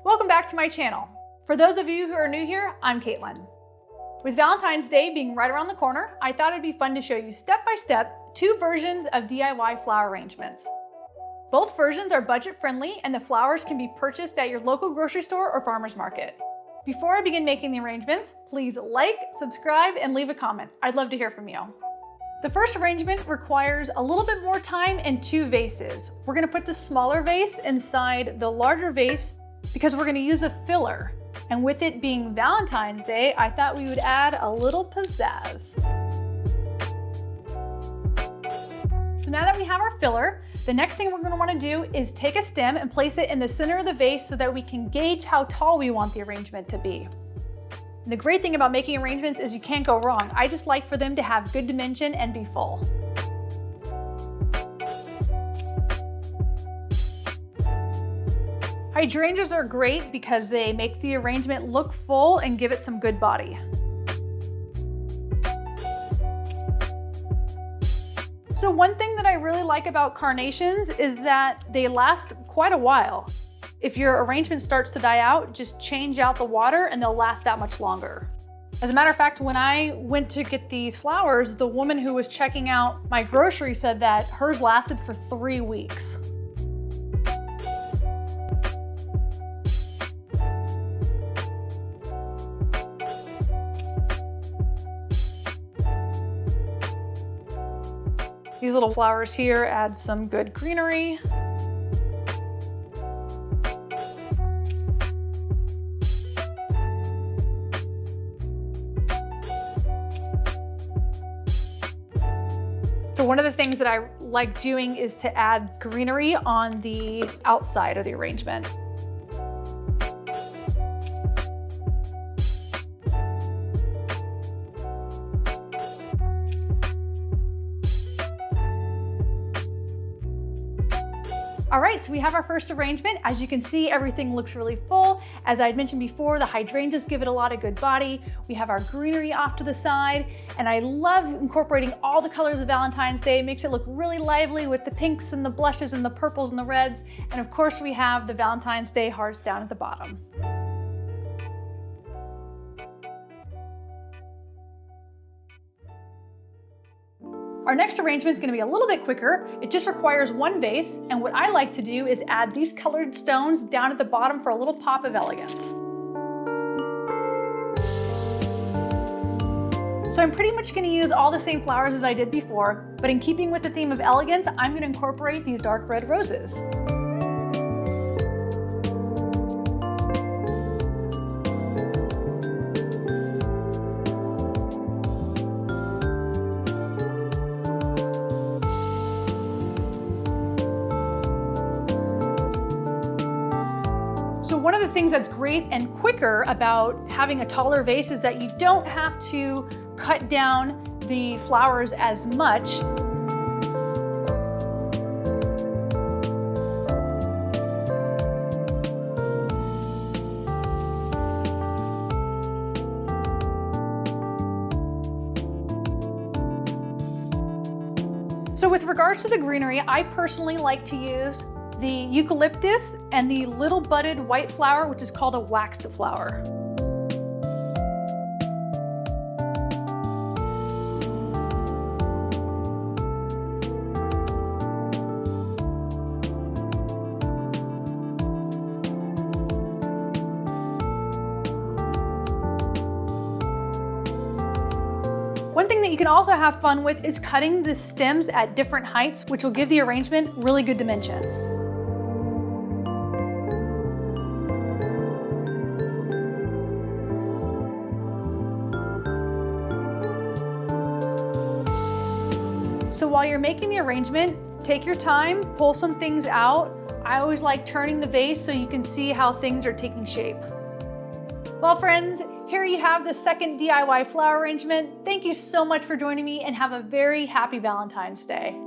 Welcome back to my channel. For those of you who are new here, I'm Caitlin. With Valentine's Day being right around the corner, I thought it'd be fun to show you step by step 2 versions of DIY flower arrangements. Both versions are budget friendly and the flowers can be purchased at your local grocery store or farmer's market. Before I begin making the arrangements, please like, subscribe, and leave a comment. I'd love to hear from you. The first arrangement requires a little bit more time and 2 vases. We're gonna put the smaller vase inside the larger vase because we're gonna use a filler. And with it being Valentine's Day, I thought we would add a little pizzazz. So now that we have our filler, the next thing we're gonna wanna do is take a stem and place it in the center of the vase so that we can gauge how tall we want the arrangement to be. And the great thing about making arrangements is you can't go wrong. I just like for them to have good dimension and be full. Hydrangeas are great because they make the arrangement look full and give it some good body. So one thing that I really like about carnations is that they last quite a while. If your arrangement starts to die out, just change out the water and they'll last that much longer. As a matter of fact, when I went to get these flowers, the woman who was checking out my grocery said that hers lasted for 3 weeks. These little flowers here add some good greenery. So one of the things that I like doing is to add greenery on the outside of the arrangement. All right, so we have our first arrangement. As you can see, everything looks really full. As I had mentioned before, the hydrangeas give it a lot of good body. We have our greenery off to the side, and I love incorporating all the colors of Valentine's Day. It makes it look really lively with the pinks and the blushes and the purples and the reds. And of course, we have the Valentine's Day hearts down at the bottom. Our next arrangement is going to be a little bit quicker. It just requires 1 vase, and what I like to do is add these colored stones down at the bottom for a little pop of elegance. So I'm pretty much going to use all the same flowers as I did before, but in keeping with the theme of elegance, I'm going to incorporate these dark red roses. So one of the things that's great and quicker about having a taller vase is that you don't have to cut down the flowers as much. So with regards to the greenery, I personally like to use the eucalyptus and the little budded white flower, which is called a waxed flower. One thing that you can also have fun with is cutting the stems at different heights, which will give the arrangement really good dimension. So while you're making the arrangement, take your time, pull some things out. I always like turning the vase so you can see how things are taking shape. Well, friends, here you have the second DIY flower arrangement. Thank you so much for joining me and have a very happy Valentine's Day.